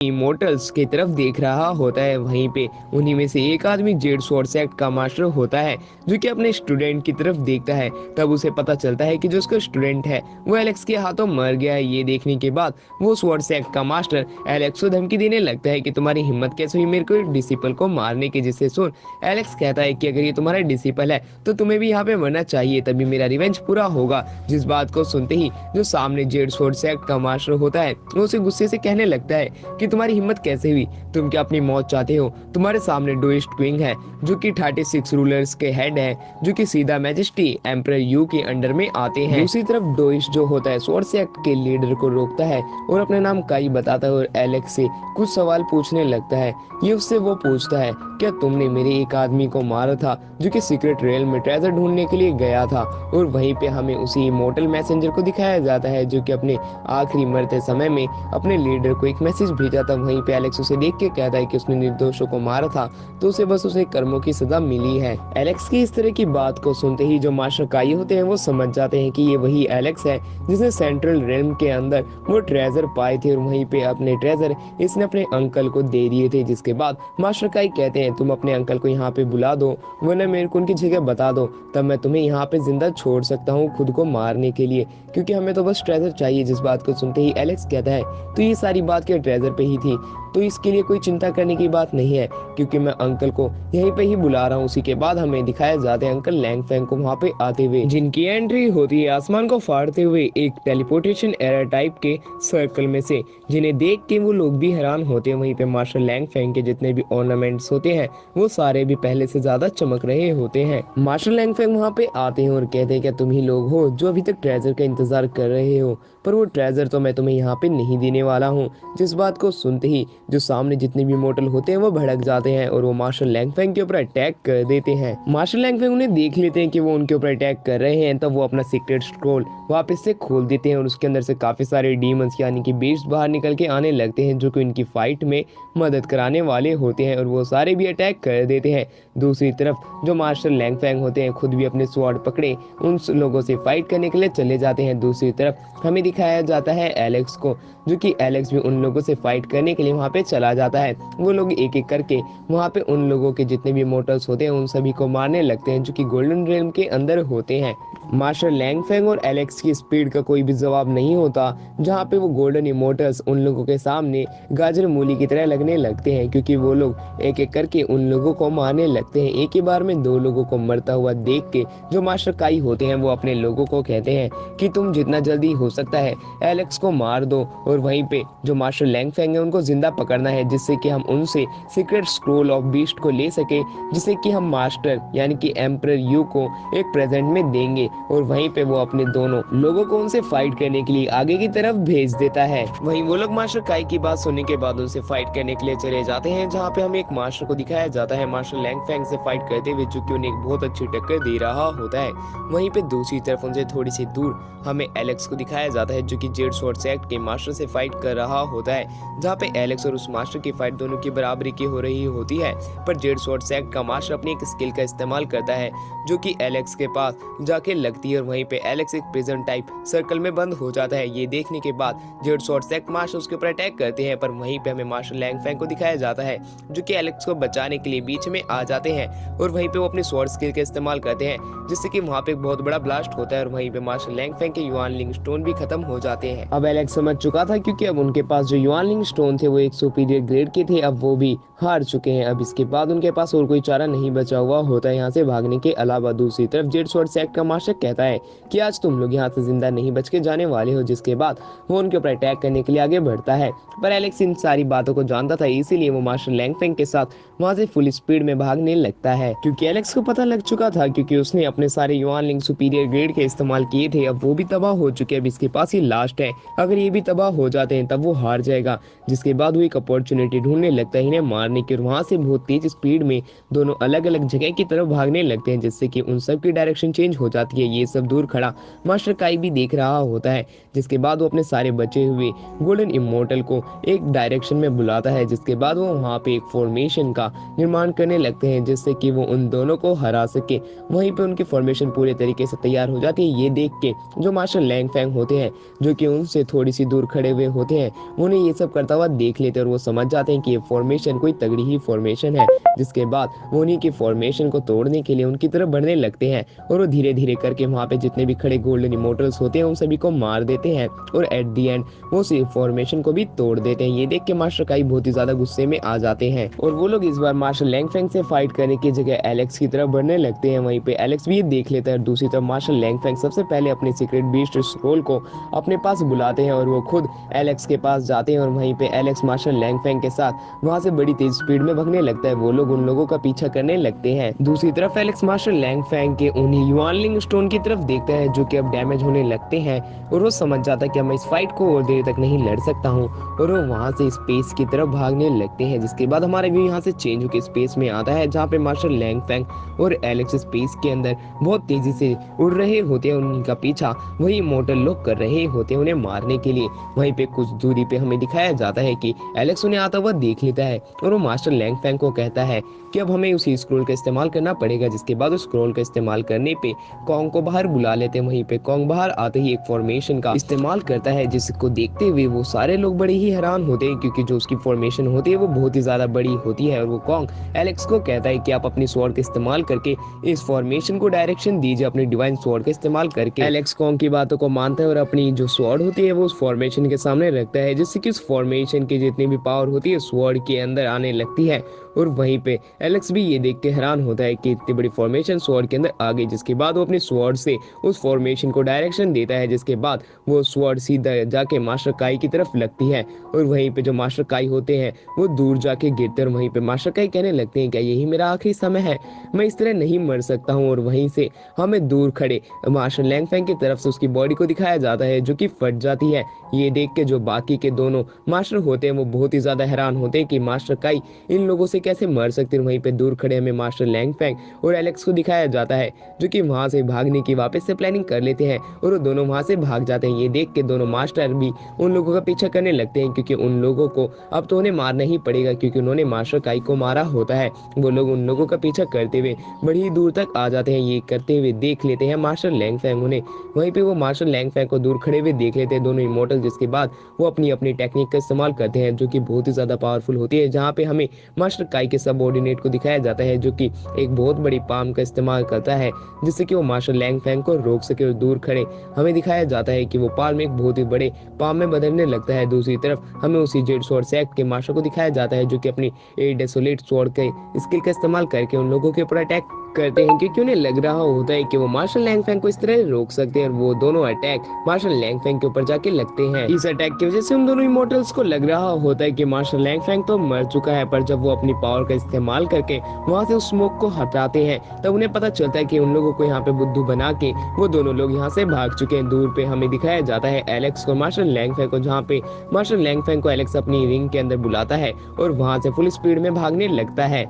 Immortals की तरफ देख रहा होता है। वहीं पे उन्हीं में से एक आदमी जेड स्वॉर्ड सेक्ट का मास्टर होता है, जो कि अपने स्टूडेंट की तरफ देखता है। तब उसे पता चलता है कि जो उसका स्टूडेंट है वो एलेक्स के हाथों मर गया है। ये देखने के बाद वो स्वॉर्ड सेक्ट का मास्टर एलेक्स को धमकी देने लगता है कि तुम्हारी हिम्मत कैसे हुई मेरे को डिसिपल को मारने की। जिसे सुन एलेक्स कहता है कि अगर ये तुम्हारा डिसिपल है तो तुम्हें भी यहाँ पे मरना चाहिए, तभी मेरा रिवेंज पूरा होगा। जिस बात को सुनते ही जो सामने जेड स्वॉर्ड सेक्ट का मास्टर होता है वो उसे गुस्से से कहने लगता है कि तुम्हारी हिम्मत कैसे हुई, तुम क्या अपनी मौत चाहते हो। तुम्हारे सामने डोइस्ट क्विंग है जो कि 36 रूलर्स के हेड है, जो कि सीधा मैजेस्टी एम्परर यू के अंडर में आते हैं। दूसरी तरफ डोइस्ट जो होता है स्वॉर्ड सेक्ट के लीडर को रोकता है और अपना नाम काई बताता है और एलेक्स से कुछ सवाल पूछने लगता है। ये उससे वो पूछता है क्या तुमने मेरे एक आदमी को मारा था जो कि सीक्रेट रेल में ट्रेजर ढूंढने के लिए गया था। और वहीं पे हमें उसी इमोर्टल मैसेंजर को दिखाया जाता है जो कि अपने आखिरी मरते समय में अपने लीडर को एक मैसेज भेजा था। वहीं पे एलेक्स उसे देख के कहता है कि उसने निर्दोषों को मारा था तो उसे बस उसे कर्मों की सजा मिली है। एलेक्स की इस तरह की बात को सुनते ही जो मास्टर काई होते हैं वो समझ जाते हैं कि ये वही एलेक्स है जिसने सेंट्रल रेल्म के अंदर वो ट्रेजर पाए थे और वहीं पे अपने ट्रेजर इसने अपने अंकल को दे दिए थे। जिसके बाद मास्टर काई कहते हैं तुम अपने अंकल को यहाँ पे बुला दो, वरना मेरे को उनकी जगह बता दो, तब मैं तुम्हें यहाँ पे जिंदा छोड़ सकता हूँ खुद को मारने के लिए, क्योंकि हमें तो बस ट्रेजर चाहिए। जिस बात को सुनते ही एलेक्स कहता है तो ये सारी बात क्या ट्रेजर पे ही थी, तो इसके लिए कोई चिंता करने की बात नहीं है क्योंकि मैं अंकल को यहीं पे ही बुला रहा हूँ। उसी के बाद हमें दिखाया जाता है अंकल लैंग फेंग को वहाँ पे आते हुए, जिनकी एंट्री होती है आसमान को फाड़ते हुए एक टेलीपोर्टेशन एरर टाइप के सर्कल में से, जिन्हें देख के वो लोग भी हैरान होते हैं। वहीं पे मास्टर लैंग फेंग के जितने भी ऑर्नामेंट्स होते हैं वो सारे भी पहले से ज्यादा चमक रहे होते हैं। मास्टर लैंग फेंग वहाँ पे आते हैं और कहते हैं क्या तुम ही लोग हो जो अभी तक ट्रेजर का इंतजार कर रहे हो, पर वो ट्रेजर तो मैं तुम्हें यहाँ पे नहीं देने वाला हूँ। जिस बात को सुनते ही जो सामने जितने भी मोटल होते हैं वो भड़क जाते हैं और वो मास्टर लैंग फेंग के ऊपर अटैक कर देते हैं। मास्टर लैंग फेंग उन्हें देख लेते हैं कि वो उनके ऊपर अटैक कर रहे हैं, तब वो अपना सीक्रेट स्क्रोल वापस से खोल देते हैं और उसके अंदर से काफी सारे डीमंस यानी कि बीस्ट बाहर निकल के आने लगते हैं जो कि उनकी फाइट में मदद कराने वाले होते हैं और वो सारे भी अटैक कर देते हैं। दूसरी तरफ जो मास्टर लैंग फेंग होते हैं खुद भी अपने स्वॉर्ड पकड़े उन लोगों से फाइट करने के लिए चले जाते हैं। दूसरी तरफ हमें दिखाया जाता है एलेक्स को, जो कि एलेक्स भी उन लोगों से फाइट करने के लिए वहाँ पे चला जाता है। वो लोग एक एक करके वहाँ पे उन लोगों के जितने भी मोटर्स होते हैं उन सभी को मारने लगते हैं जो कि गोल्डन रेल्म के अंदर होते हैं। मास्टर लैंग फेंग और एलेक्स की स्पीड का कोई भी जवाब नहीं होता, जहाँ पे वो गोल्डन इमोटर्स उन लोगों के सामने गाजर मूली की तरह लगने लगते हैं क्योंकि वो लोग एक एक करके उन लोगों को मारने लगते हैं। एक ही बार में 2 लोगों को मरता हुआ देख के जो मास्टर काई होते हैं वो अपने लोगों को कहते हैं कि तुम जितना जल्दी हो सकता है एलेक्स को मार दो और वहीं पे जो मास्टर लैंग फेंग है उनको जिंदा पकड़ना है, जिससे कि हम उनसे सीक्रेट स्क्रोल ऑफ बीस्ट को ले सके, जिसे कि हम मास्टर यानी कि एम्परर यू को एक प्रेजेंट में देंगे और वहीं पे वो अपने दोनों लोगों को उनसे फाइट करने के लिए आगे की तरफ भेज देता है। वहीं वो लोग मास्टर काई की बात सुनने के बाद उनसे फाइट करने के लिए चले जाते हैं, जहाँ पे हमें एक मास्टर को दिखाया जाता है मास्टर लैंग फेंग से फाइट करते हुए जो कि उन्हें एक बहुत अच्छी टक्कर दे रहा होता है। वहीं पे दूसरी तरफ उनसे थोड़ी सी दूर हमें एलेक्स को दिखाया जाता है जो कि जेड स्वॉर्ड सेक्ट के मास्टर से फाइट कर रहा होता है, जहाँ पे एलेक्स और उस मास्टर की फाइट दोनों की बराबरी की हो रही होती है। पर जेड स्वॉर्ड सेक्ट का मास्टर अपनी एक स्किल का इस्तेमाल करता है जो कि एलेक्स के पास जाके लगती है और वहीं पे एलेक्स एक प्रिजन टाइप सर्कल में बंद हो जाता है। ये देखने के बाद जेड स्वॉर्ड सेक्ट मास्टर उसके ऊपर अटैक करते हैं, पर वहीं पे हमें मास्टर लैंग फेंग को दिखाया जाता है जो कि एलेक्स को बचाने के लिए बीच में आ जाते हैं और वहीं पे वो अपनी स्वॉर्ड स्किल का इस्तेमाल करते हैं, जिससे कि वहाँ पे एक बहुत बड़ा ब्लास्ट होता है और वहीं पे मास्टर लैंग फेंग के युआनलिंग स्टोन भी खत्म हो जाते हैं। अब एलेक्स समझ चुका था क्योंकि अब उनके पास जो युआनलिंग स्टोन थे वो एक सुपीरियर ग्रेड के थे, अब वो भी हार चुके हैं। अब इसके बाद उनके पास और कोई चारा नहीं बचा हुआ होता है यहाँ से भागने के अलावा। दूसरी तरफ जेड स्वॉर्ड सेक्ट का मास्टर कहता है कि आज तुम लोग यहाँ से जिंदा नहीं बच के जाने वाले हो, जिसके बाद वो उनके ऊपर अटैक करने के लिए आगे बढ़ता है। पर एलेक्स इन सारी बातों को जानता था, इसीलिए वो मास्टर लैंग फेंग के साथ वहाँ से फुल स्पीड में भागने लगता है क्योंकि एलेक्स को पता लग चुका था, क्योंकि उसने अपने सारे युआनलिंग सुपीरियर ग्रेड के इस्तेमाल किए थे। अब वो भी तबाह हो चुके हैं, अब इसके पास ही लास्ट है, अगर ये भी तबाह हो जाते हैं तब वो हार जाएगा। जिसके बाद वो एक अपॉर्चुनिटी ढूंढने लगता है इन्हें मारने की और वहाँ से बहुत तेज स्पीड में दोनों अलग अलग जगह की तरफ भागने लगते हैं, जिससे कि उन सब की डायरेक्शन चेंज हो जाती है। ये सब दूर खड़ा मास्टर काई भी देख रहा होता है, जिसके बाद वो अपने सारे बचे हुए गोल्डन इमोर्टल को एक डायरेक्शन में बुलाता है, जिसके बाद वो वहाँ पे एक फॉर्मेशन का निर्माण करने लगते हैं हैं जिससे कि वो उन दोनों को हरा सके। वहीं पे उनकी फॉर्मेशन पूरे तरीके से तैयार हो जाती है। ये देख के जो मास्टर लैंग फैंग होते हैं, जो कि उनसे थोड़ी सी दूर खड़े हुए होते हैं, उन्हें ये सब करता हुआ देख लेते हैं और वो समझ जाते हैं कि ये फॉर्मेशन कोई तगड़ी ही फॉर्मेशन है। जिसके बाद वो उन्हीं की फॉर्मेशन को तोड़ने के लिए उनकी तरफ बढ़ने लगते हैं और वो धीरे धीरे करके वहाँ पे जितने भी खड़े गोल्डन इमोर्टल्स होते हैं उन सभी को मार देते हैं और एट दी एंड वो उस फॉर्मेशन को भी तोड़ देते हैं। ये देख के मास्टर काई बहुत ही ज्यादा गुस्से में आ जाते हैं और वो लोग इस बार मास्टर लैंग फैंग से फाइट करने की जगह एलेक्स की तरफ बढ़ने लगते हैं। वहीं पे एलेक्स भी ये देख लेता है। दूसरी तरफ मास्टर लैंग फैंग सबसे पहले अपने सीक्रेट बीस्ट स्क्रोल को अपने पास बुलाते हैं और वो खुद एलेक्स के पास जाते हैं और वहीं पे एलेक्स मास्टर लैंग फैंग के साथ वहां से बड़ी तेज स्पीड में भागने लगता है। वो लोग उन लोगों का पीछा करने लगते हैं। दूसरी तरफ एलेक्स मास्टर लैंग फैंग के उन्हीं युआनलिंग स्टोन की तरफ देखता है जो कि अब डैमेज होने लगते हैं और वो समझ जाता है कि मैं इस फाइट को और देर तक नहीं लड़ सकता हूँ और वो वहां से स्पेस की तरफ भागने लगते हैं। जिसके बाद हमारा व्यू यहाँ से चेंज होकर स्पेस में आता है जहाँ पे मास्टर लैंग फैंग और एलेक्स स्पेस के अंदर बहुत तेजी से उड़ रहे होते हैं। उन्हीं का पीछा वही इमोर्टल लोग कर रहे होते हैं उन्हें मारने के लिए। वहीं पे कुछ दूरी पे हमें दिखाया जाता है कि एलेक्स उन्हें आता हुआ देख लेता है और वो मास्टर लैंग फैंग को कहता है कि अब हमें उसी स्क्रोल का इस्तेमाल करना पड़ेगा। जिसके बाद उस स्क्रोल का इस्तेमाल करने पे कॉन्ग को बाहर बुला लेते हैं। वहीं पे कॉन्ग बाहर आते ही एक फॉर्मेशन का इस्तेमाल करता है जिसको देखते हुए वो सारे लोग बड़े ही हैरान होते हैं क्योंकि जो उसकी फॉर्मेशन होती है वो बहुत ही ज्यादा बड़ी होती है। और वो कॉन्ग एलेक्स को कहता है कि आप अपनी स्वॉर्ड का इस्तेमाल करके इस फॉर्मेशन को डायरेक्शन दीजिए अपनी डिवाइन स्वॉर्ड का इस्तेमाल करके। एलेक्स कॉन्ग की बातों को मानता है और अपनी जो स्वॉर्ड होती है वो उस फॉर्मेशन के सामने रखता है जिससे कि उस फॉर्मेशन की जितनी भी पावर होती है स्वॉर्ड के अंदर आने लगती है। और वहीं पे एलेक्स भी ये देख के हैरान होता है कि इतनी बड़ी फॉर्मेशन स्वॉर्ड के अंदर आ गई। जिसके बाद वो अपनी स्वॉर्ड से उस फॉर्मेशन को डायरेक्शन देता है जिसके बाद वो स्वॉर्ड सीधा जाके मास्टर काई की तरफ लगती है और वहीं पे जो मास्टर काई होते हैं वो दूर जाके गिरते और वहीं पे मास्टर काई कहने लगते हैं क्या यही मेरा आखिरी समय है, मैं इस तरह नहीं मर सकता हूँ। और वहीं से हमें दूर खड़े मास्टर लैंग फैंग की तरफ से उसकी बॉडी को दिखाया जाता है जो कि फट जाती है। ये देख के जो बाकी के दोनों मास्टर होते हैं वो बहुत ही ज्यादा हैरान होते हैं कि मास्टर काई इन लोगों से कैसे मर सकते हैं। वहीं पे दूर खड़े हमें मास्टर लैंग फैंग और एलेक्स को दिखाया जाता है जो कि वहां से भागने की वापस से प्लानिंग कर लेते हैं और वो दोनों वहां से भाग जाते हैं। ये देख के दोनों मास्टर भी उन लोगों का पीछा करने लगते हैं क्योंकि उन लोगों को अब तो उन्हें मारना ही पड़ेगा क्योंकि उन्होंने मास्टर काई को मारा होता है। वो लोग उन लोगों का पीछा करते हुए बड़ी दूर तक आ जाते हैं। ये करते हुए देख लेते हैं मास्टर लैंग फैंग उन्हें। वहीं पे वो मास्टर लैंग फैंग को दूर खड़े हुए देख लेते हैं दोनों इमोर्टल। जिसके बाद वो अपनी अपनी टेक्निक का इस्तेमाल करते हैं जो कि बहुत ही ज्यादा पावरफुल होती है। जहाँ पे हमें मास्टर काई के सबऑर्डिनेट को दिखाया जाता है जो कि एक बहुत बड़ी पाम का इस्तेमाल करता है जिससे कि वो मास्टर लैंग फैंग को रोक सके। और दूर खड़े हमें दिखाया जाता है कि वो पाम एक बहुत ही बड़े पाम में बदलने लगता है। दूसरी तरफ हमें उसी जेड स्वॉर्ड सेक्ट के मास्टर को दिखाया जाता है जो कि अपनी ए डेसोलेट स्वॉर्ड के स्किल का इस्तेमाल करके उन लोगों के ऊपर अटैक करते हैं क्योंकि उन्हें लग रहा होता है कि वो मार्शल लैंग फैंग को इस तरह रोक सकते हैं और वो दोनों अटैक मार्शल लैंग फैंग के ऊपर जाके लगते हैं। इस अटैक की वजह से उन दोनों इमोर्टल्स को लग रहा होता है कि मार्शल लैंग फैंग तो मर चुका है, पर जब वो अपनी पावर का इस्तेमाल करके वहां से उस स्मोक को हटाते हैं तब उन्हें पता चलता है कि उन लोगों को यहाँ पे बुद्धू बना के वो दोनों लोग यहाँ से भाग चुके हैं। दूर पे हमें दिखाया जाता है एलेक्स को मार्शल लैंग फैंग को, जहाँ पे मार्शल लैंग फैंग को एलेक्स अपनी रिंग के अंदर बुलाता है और वहां से फुल स्पीड में भागने लगता है।